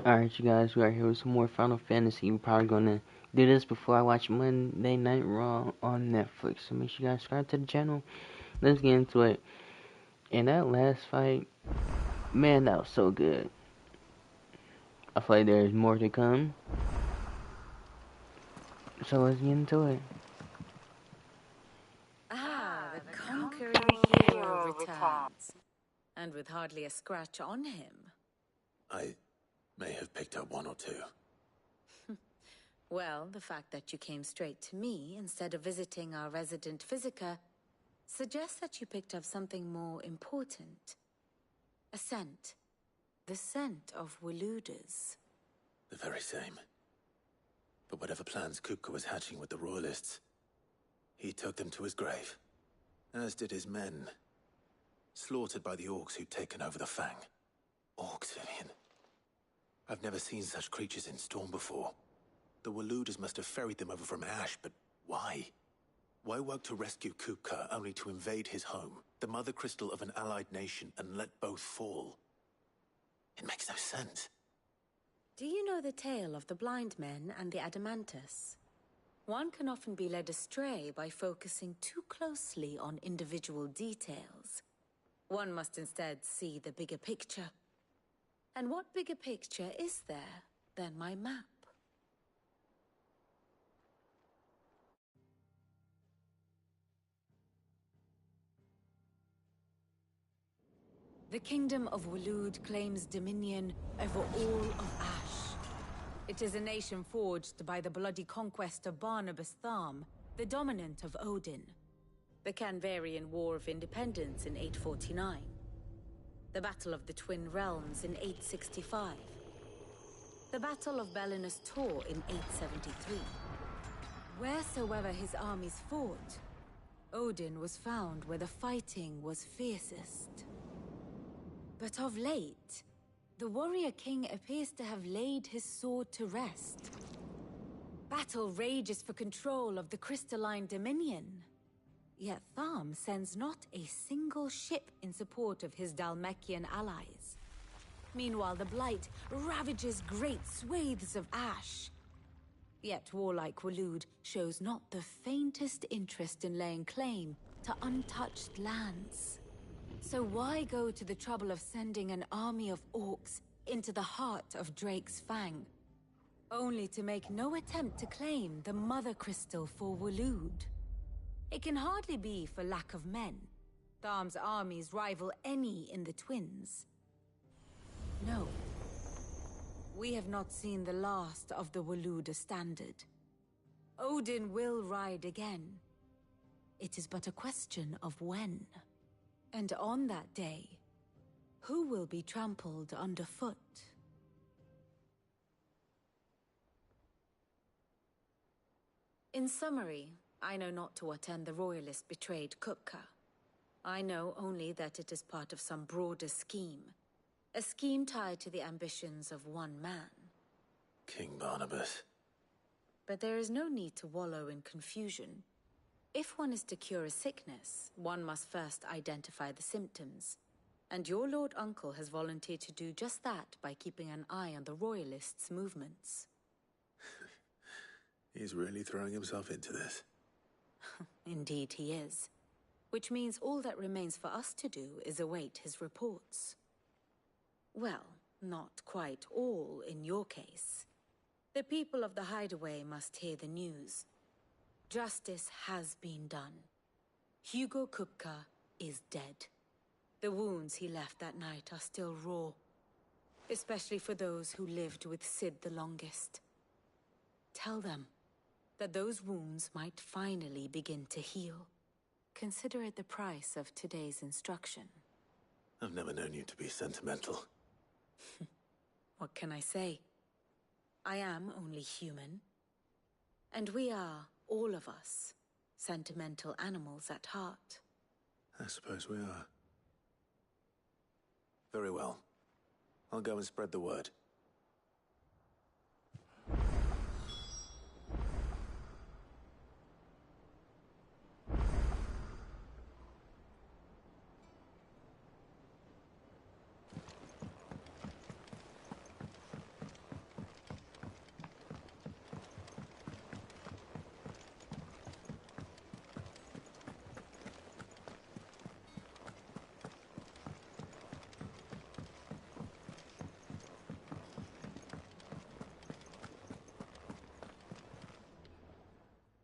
Alright, you guys, we are here with some more Final Fantasy. We're probably gonna do this before I watch Monday Night Raw on Netflix. So make sure you guys subscribe to the channel. Let's get into it. And that last fight, man, that was so good. I feel like there's more to come. So let's get into it. The conquering hero returns. And with hardly a scratch on him. I may have picked up one or two. Well, the fact that you came straight to me instead of visiting our resident physiker suggests that you picked up something more important. A scent. The scent of Waludas. The very same. But whatever plans Kupka was hatching with the Royalists, he took them to his grave. As did his men. Slaughtered by the orcs who'd taken over the Fang. Orcs, Vivian. I've never seen such creatures in Storm before. The Waludas must have ferried them over from Ash, but why? Why work to rescue Kupka only to invade his home, the mother crystal of an allied nation, and let both fall? It makes no sense. Do you know the tale of the blind men and the Adamantus? One can often be led astray by focusing too closely on individual details. One must instead see the bigger picture. And what bigger picture is there than my map? The Kingdom of Waloed claims dominion over all of Ash. It is a nation forged by the bloody conquest of Barnabas Tharm, the dominant of Odin. The Canvarian War of Independence in 849. The Battle of the Twin Realms in 865. The Battle of Belinus Tor in 873. Wheresoever his armies fought, Odin was found where the fighting was fiercest. But of late, the warrior king appears to have laid his sword to rest. Battle rages for control of the crystalline dominion. Yet Tharm sends not a single ship in support of his Dhalmekian allies. Meanwhile, the Blight ravages great swathes of Ash. Yet warlike Waloed shows not the faintest interest in laying claim to untouched lands. So why go to the trouble of sending an army of orcs into the heart of Drake's Fang, only to make no attempt to claim the Mother Crystal for Waloed? It can hardly be for lack of men. Tharm's armies rival any in the Twins. No. We have not seen the last of the Waluda standard. Odin will ride again. It is but a question of when. And on that day, who will be trampled underfoot? In summary, I know not to what end the Royalists betrayed Kupka. I know only that it is part of some broader scheme. A scheme tied to the ambitions of one man. King Barnabas. But there is no need to wallow in confusion. If one is to cure a sickness, one must first identify the symptoms. And your Lord Uncle has volunteered to do just that by keeping an eye on the Royalists' movements. He's really throwing himself into this. Indeed he is. Which means all that remains for us to do is await his reports. Well, not quite all in your case. The people of the Hideaway must hear the news. Justice has been done. Hugo Kupka is dead. The wounds he left that night are still raw, especially for those who lived with Sid the longest. Tell them that those wounds might finally begin to heal. Consider it the price of today's instruction. I've never known you to be sentimental. What can I say? I am only human. And we are, all of us, sentimental animals at heart. I suppose we are. Very well. I'll go and spread the word.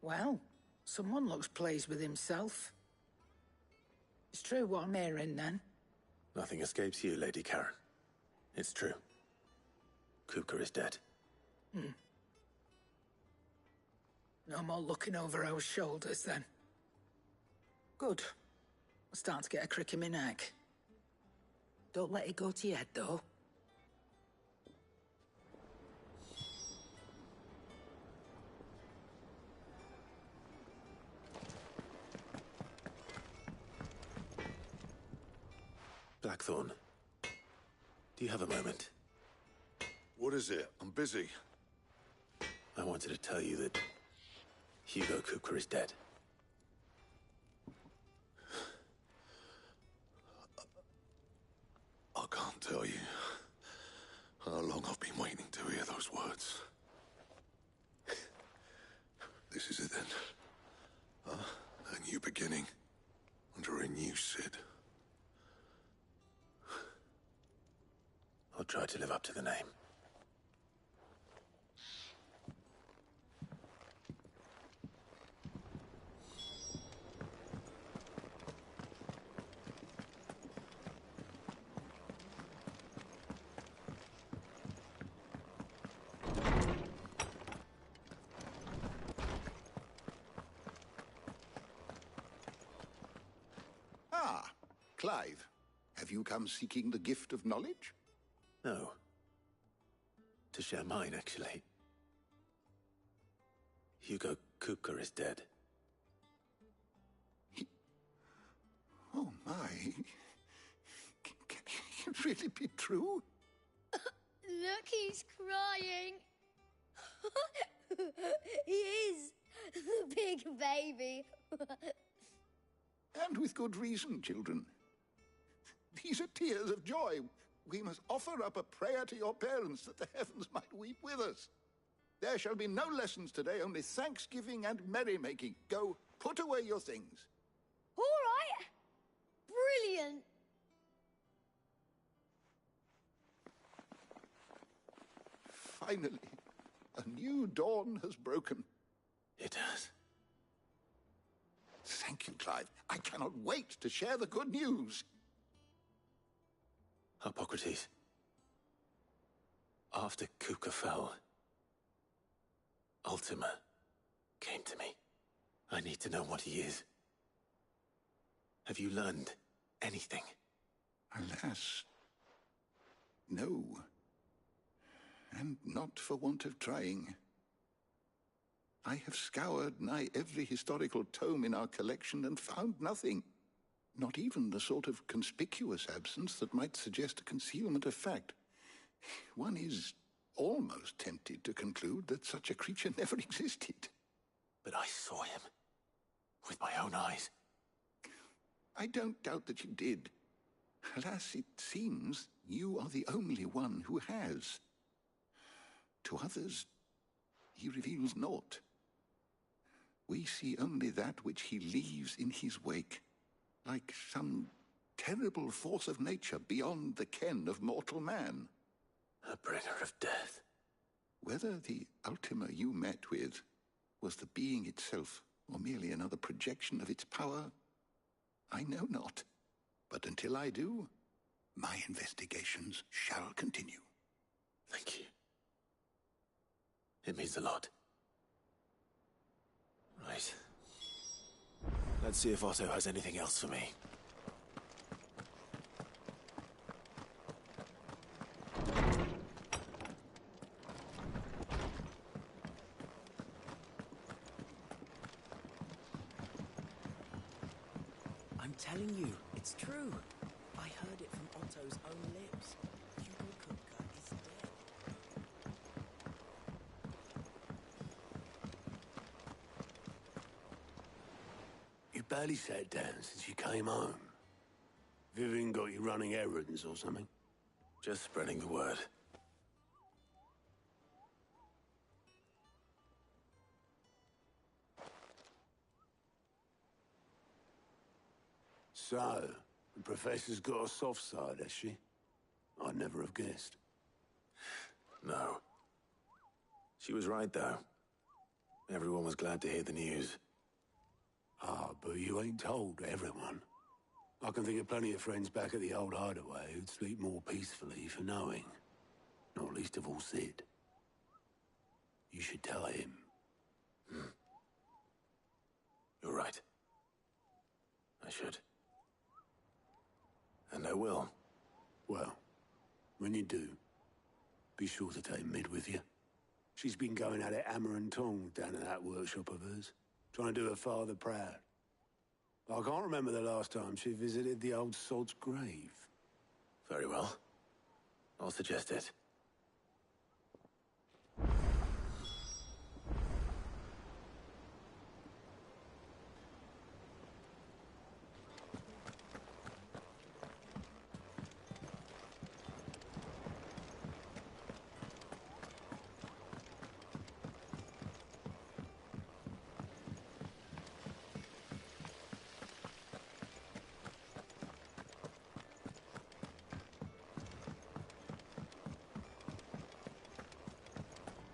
Well, someone looks pleased with himself. It's true what I'm hearing, then. Nothing escapes you, Lady Karen. It's true. Kupka is dead. No more looking over our shoulders, then. Good. I'm starting to get a crick in my neck. Don't let it go to your head, though. Blackthorn, do you have a moment? What is it? I'm busy. I wanted to tell you that Hugo Kupka is dead. I can't tell you how long I've been waiting to hear those words. This is it then. A new beginning under a new Sid. I'll try to live up to the name. Ah, Clive. Have you come seeking the gift of knowledge? No. To share mine, actually. Hugo Kupka is dead. Oh, my. Can it really be true? Look, he's crying. He is. The big baby. And with good reason, children. These are tears of joy. We must offer up a prayer to your parents that the heavens might weep with us. There shall be no lessons today, only thanksgiving and merrymaking. Go, put away your things. All right. Brilliant. Finally, a new dawn has broken. It has. Thank you, Clive. I cannot wait to share the good news. Hippocrates. After Kupka fell, Ultima came to me. I need to know what he is. Have you learned anything? Alas, no. And not for want of trying. I have scoured nigh every historical tome in our collection and found nothing. Not even the sort of conspicuous absence that might suggest a concealment of fact. One is almost tempted to conclude that such a creature never existed. But I saw him. With my own eyes. I don't doubt that you did. Alas, it seems you are the only one who has. To others, he reveals naught. We see only that which he leaves in his wake, like some terrible force of nature beyond the ken of mortal man. A bringer of death. Whether the Ultima you met with was the being itself, or merely another projection of its power, I know not. But until I do, my investigations shall continue. Thank you. It means a lot. Right. Let's see if Otto has anything else for me. I'm telling you, it's true. I heard it from Otto's own lips. Hugo Kupka is dead. You barely sat down since you came home. Vivian got you running errands or something? Just spreading the word. So, the Professor's got a soft side, has she? I'd never have guessed. No. She was right, though. Everyone was glad to hear the news. Ah, but you ain't told everyone. I can think of plenty of friends back at the old hideaway who'd sleep more peacefully for knowing. Not least of all Sid. You should tell him. You're right. I should. And I will. Well, when you do, be sure to take Mid with you. She's been going at it hammer and tong down in that workshop of hers, trying to do her father proud. I can't remember the last time she visited the old sod's grave. Very well. I'll suggest it.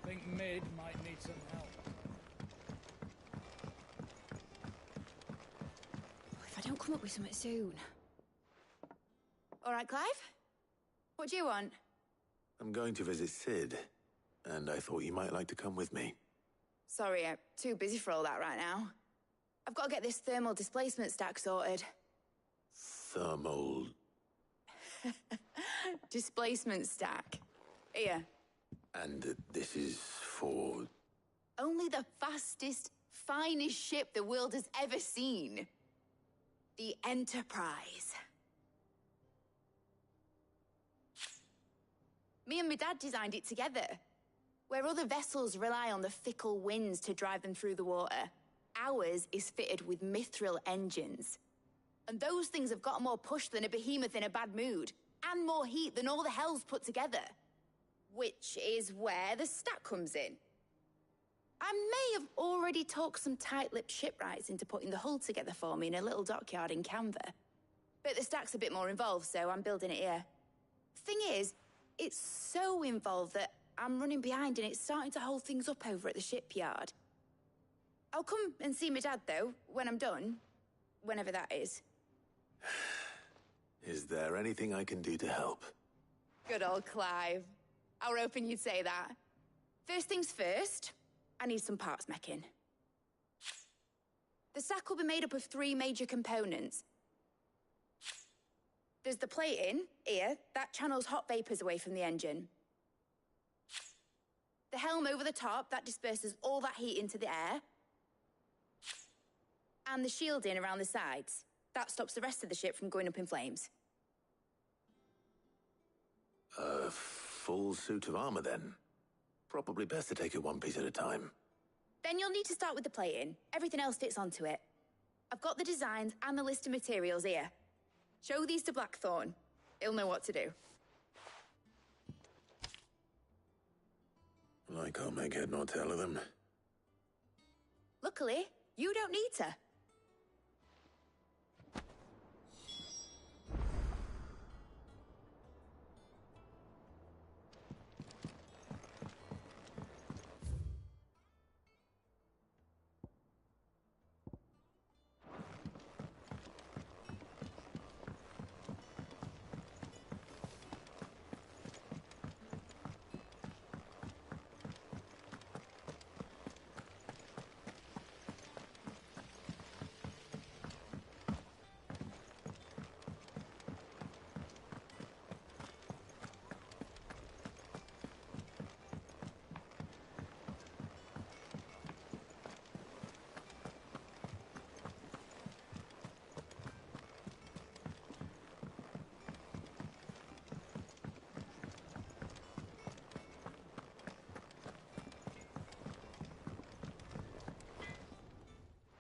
Think Mid might need some help. If I don't come up with something soon. All right, Clive? What do you want? I'm going to visit Sid, and I thought you might like to come with me. Sorry, I'm too busy for all that right now. I've got to get this thermal displacement stack sorted. Thermal... Displacement stack. Here. And this is for... Only the fastest, finest ship the world has ever seen. The Enterprise. Me and my dad designed it together. Where other vessels rely on the fickle winds to drive them through the water, ours is fitted with mithril engines. And those things have got more push than a behemoth in a bad mood, and more heat than all the hells put together. Which is where the stack comes in. I may have already talked some tight-lipped shipwrights into putting the hull together for me in a little dockyard in Canva. But the stack's a bit more involved, so I'm building it here. Thing is, it's so involved that I'm running behind and it's starting to hold things up over at the shipyard. I'll come and see my dad, though, when I'm done. Whenever that is. Is there anything I can do to help? Good old Clive. I were hoping you'd say that. First things first, I need some parts meching. The stack will be made up of 3 major components. There's the plating, here, that channels hot vapors away from the engine. The helm over the top, that disperses all that heat into the air. And the shielding around the sides. That stops the rest of the ship from going up in flames. A full suit of armor, then? Probably best to take it one piece at a time. Then you'll need to start with the plating. Everything else fits onto it. I've got the designs and the list of materials here. Show these to Blackthorn. He'll know what to do. Well, I can't make head nor tail of them. Luckily, you don't need to.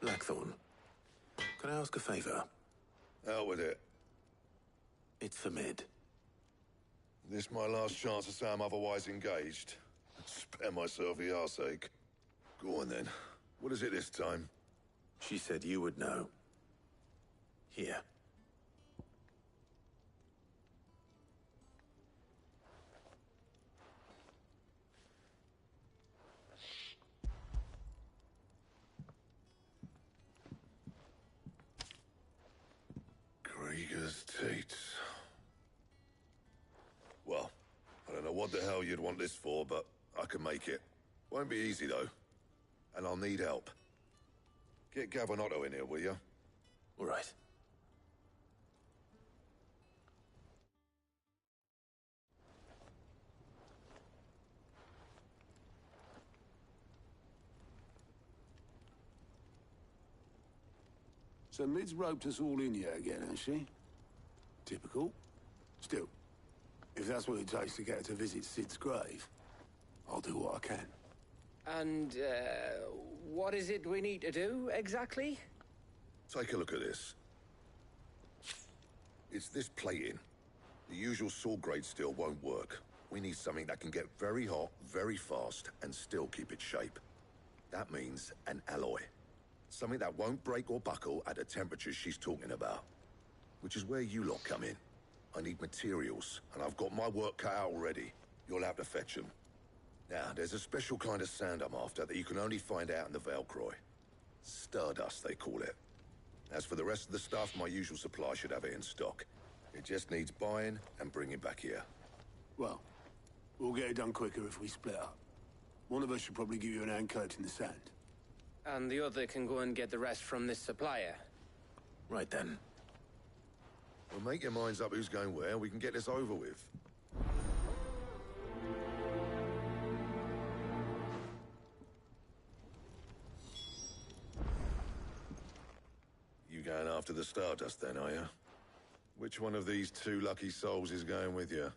Blackthorn, can I ask a favor? Out with it. It's for Mid. This my last chance to say I'm otherwise engaged. Spare myself the arseache. Go on then. What is it this time? She said you would know. Here. what the hell you'd want this for, but I can make it. Won't be easy, though. And I'll need help. Get Gavinotto in here, will you? All right. So Mid's roped us all in here again, has she? Typical. Still, if that's what it takes to get her to visit Sid's grave, I'll do what I can. And, what is it we need to do, exactly? Take a look at this. It's this plating. The usual saw grade steel won't work. We need something that can get very hot, very fast, and still keep its shape. That means an alloy. Something that won't break or buckle at the temperatures she's talking about. Which is where you lot come in. I need materials, and I've got my work cut out already. You'll have to fetch them. Now, there's a special kind of sand I'm after that you can only find out in the Velcroy. Stardust, they call it. As for the rest of the stuff, my usual supply should have it in stock. It just needs buying and bringing back here. Well, we'll get it done quicker if we split up. One of us should probably give you an hand coat in the sand. And the other can go and get the rest from this supplier. Right then. Well, make your minds up who's going where, and we can get this over with. You going after the Stardust then, are you? Which one of these two lucky souls is going with you?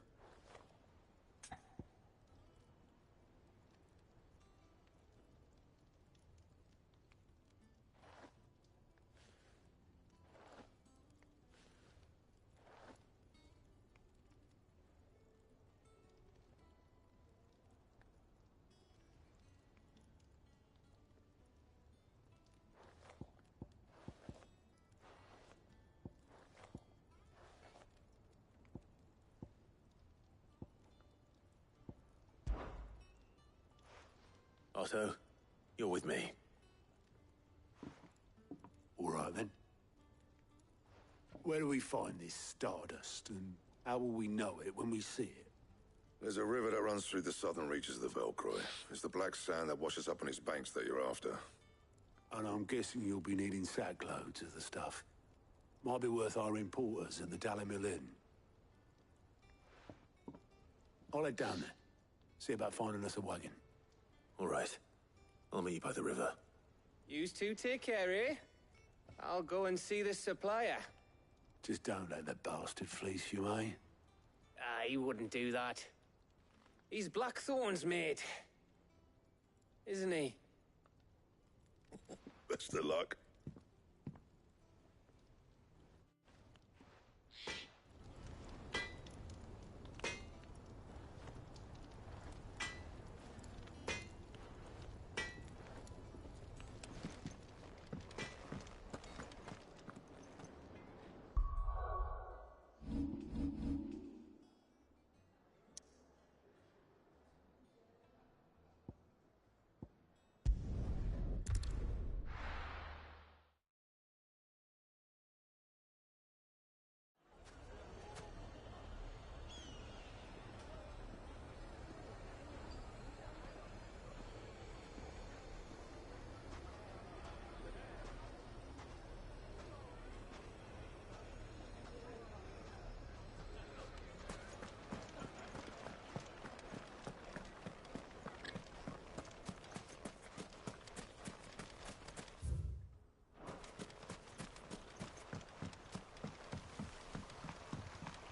Otto, you're with me. All right, then. Where do we find this Stardust, and how will we know it when we see it? There's a river that runs through the southern reaches of the Velcroy. It's the black sand that washes up on its banks that you're after. And I'm guessing you'll be needing sackloads of the stuff. Might be worth our importers at the Dalimil Inn. I'll head down there. See about finding us a wagon. All right. I'll meet you by the river. Yous two take care, eh? I'll go and see this supplier. Just don't let the bastard fleece you, eh? He wouldn't do that. He's Blackthorn's mate. Isn't he? Best of luck.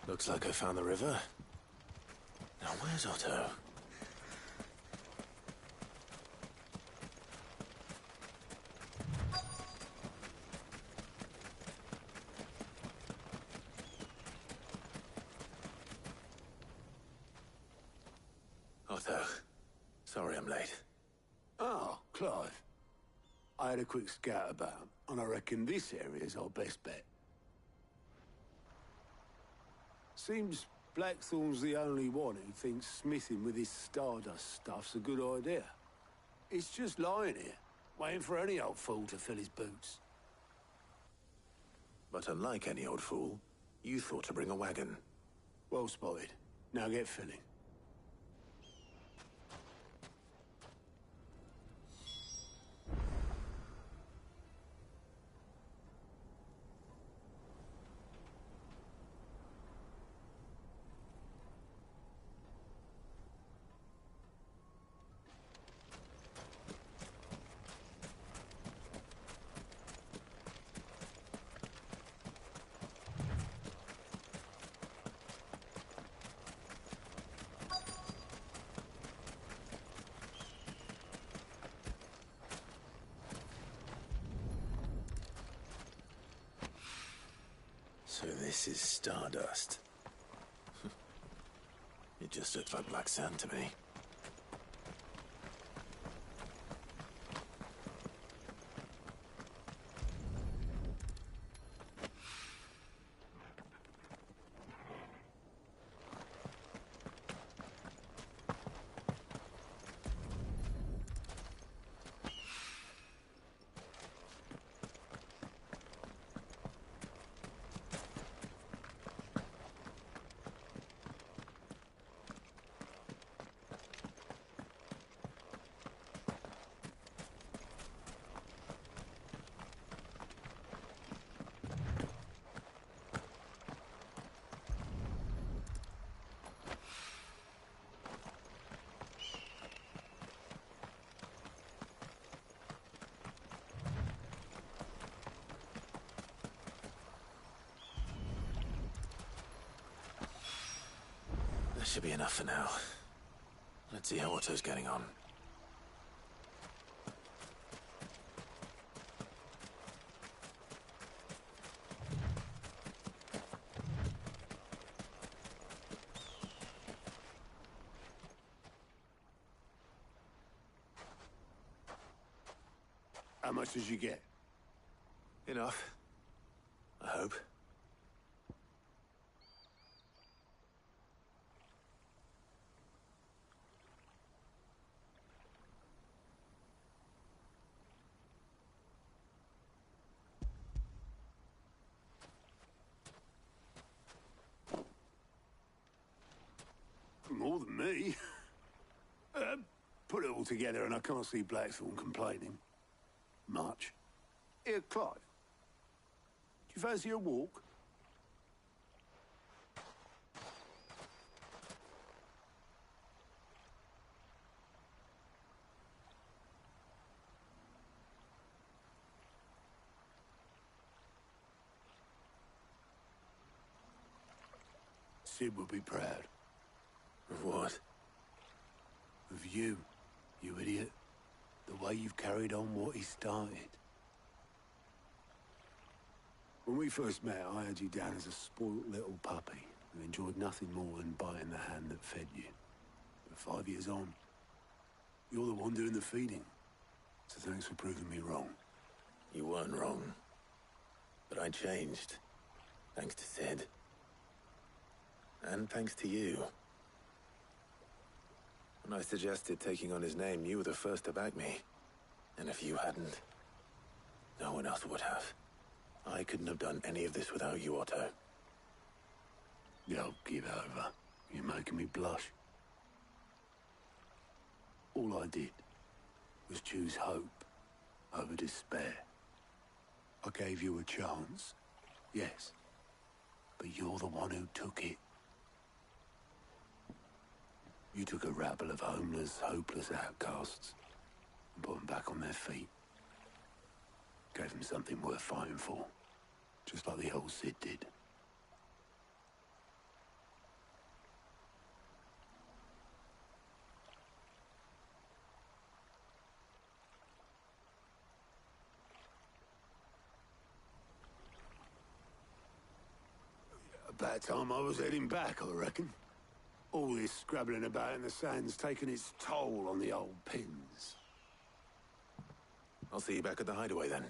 Looks like I found the river. Now where's Otto? Otto, sorry I'm late. Oh, Clive. I had a quick scout about, and I reckon this area's our best bet. Seems Blackthorn's the only one who thinks smithing with his Stardust stuff's a good idea. It's just lying here, waiting for any old fool to fill his boots. But unlike any old fool, you thought to bring a wagon. Well spotted. Now get filling. So this is Stardust. It just looks like black sand to me. That should be enough for now. Let's see how Otto's getting on. How much did you get? Enough. I hope. More than me. Put it all together and I can't see Blackthorn complaining. Much. Here, Clive. Do you fancy a walk? Sid would be proud. Of what? Of you, you idiot. The way you've carried on what he started. When we first met, I had you down as a spoilt little puppy who enjoyed nothing more than biting the hand that fed you. But 5 years on, you're the one doing the feeding. So thanks for proving me wrong. You weren't wrong. But I changed. Thanks to Sid. And thanks to you. When I suggested taking on his name, you were the first to back me. And if you hadn't, no one else would have. I couldn't have done any of this without you, Otto. Yo, give over. You're making me blush. All I did was choose hope over despair. I gave you a chance, yes. But you're the one who took it. You took a rabble of homeless, hopeless outcasts and put them back on their feet. Gave them something worth fighting for, just like the old Sid did. About time I was heading back, I reckon. All this scrabbling about in the sand's taken its toll on the old pins. I'll see you back at the hideaway then.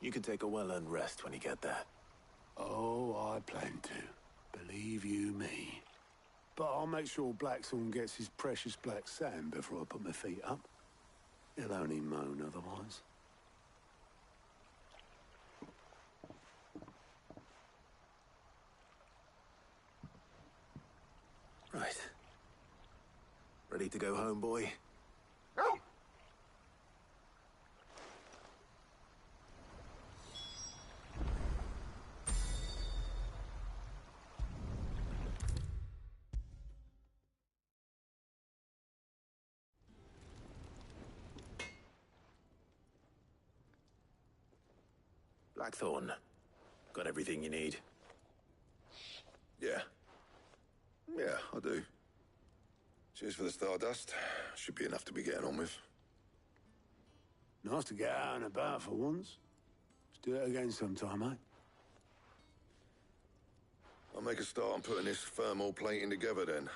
You can take a well-earned rest when you get there. Oh, I plan to. Believe you me. But I'll make sure Blackthorn gets his precious black sand before I put my feet up. He'll only moan otherwise. Right. Ready to go home, boy? Blackthorn. Got everything you need? Yeah. Yeah, I do. Cheers for the Stardust. Should be enough to be getting on with. Nice to get out and about for once. Let's do it again sometime, eh? I'll make a start on putting this thermal plating together then.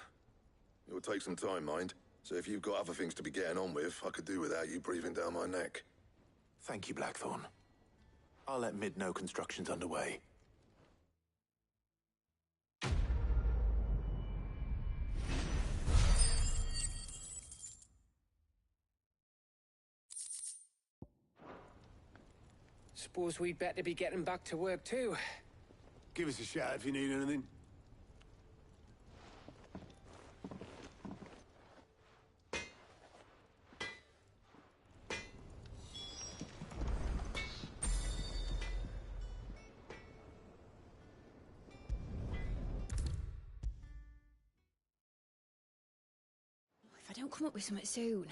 It will take some time, mind. So if you've got other things to be getting on with, I could do without you breathing down my neck. Thank you, Blackthorn. I'll let Mid know construction's underway. Suppose we'd better be getting back to work too. Give us a shout if you need anything. If I don't come up with something soon.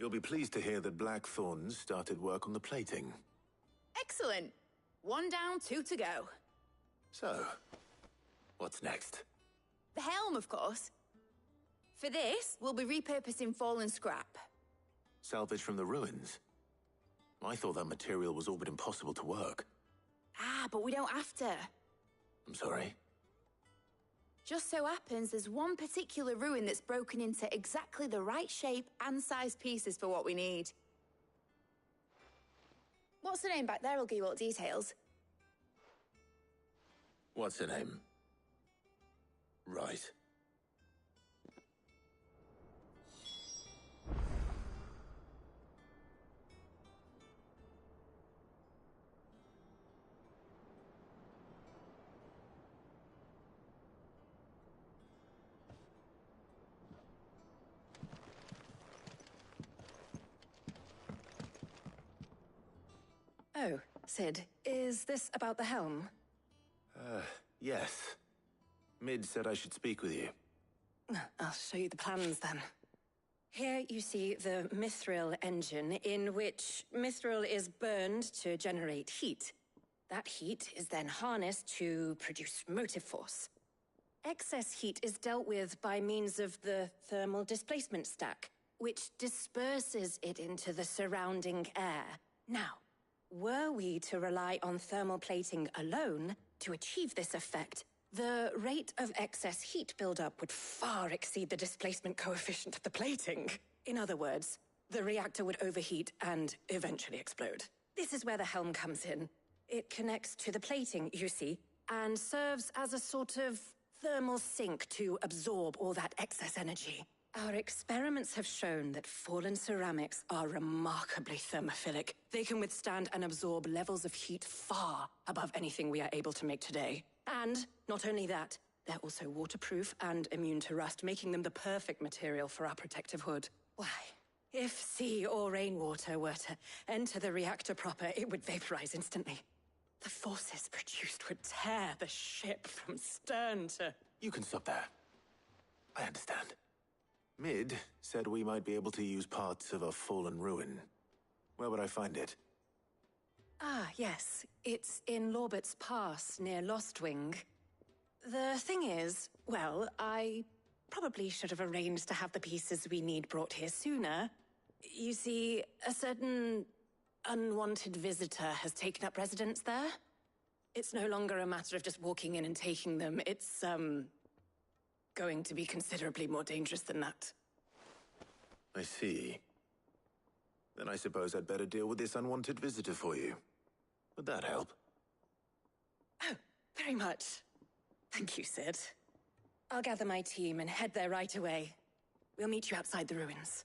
You'll be pleased to hear that Blackthorn's started work on the plating. Excellent. 1 down, 2 to go. So, what's next? The helm, of course. For this, we'll be repurposing fallen scrap. Salvage from the ruins? I thought that material was all but impossible to work. Ah, but we don't have to. I'm sorry. Just so happens there's one particular ruin that's broken into exactly the right shape and size pieces for what we need. What's the name back there? I'll give you all the details. What's her name? Right. Oh, Sid, is this about the helm? Yes. Mid said I should speak with you. I'll show you the plans then. Here you see the mithril engine, in which mithril is burned to generate heat. That heat is then harnessed to produce motive force. Excess heat is dealt with by means of the thermal displacement stack, which disperses it into the surrounding air. Now, were we to rely on thermal plating alone to achieve this effect, the rate of excess heat buildup would far exceed the displacement coefficient of the plating. In other words, the reactor would overheat and eventually explode. This is where the helm comes in. It connects to the plating, you see, and serves as a sort of thermal sink to absorb all that excess energy. Our experiments have shown that fallen ceramics are remarkably thermophilic. They can withstand and absorb levels of heat far above anything we are able to make today. And not only that, they're also waterproof and immune to rust, making them the perfect material for our protective hood. Why, if sea or rainwater were to enter the reactor proper, it would vaporize instantly. The forces produced would tear the ship from stern to... You can stop there. I understand. Mid said we might be able to use parts of a fallen ruin. Where would I find it? Ah, yes. It's in Lorbert's Pass, near Lostwing. The thing is, well, I probably should have arranged to have the pieces we need brought here sooner. You see, a certain unwanted visitor has taken up residence there. It's no longer a matter of just walking in and taking them. It's, going to be considerably more dangerous than that. I see. Then I suppose I'd better deal with this unwanted visitor for you. Would that help? Oh, very much. Thank you, Sid. I'll gather my team and head there right away. We'll meet you outside the ruins.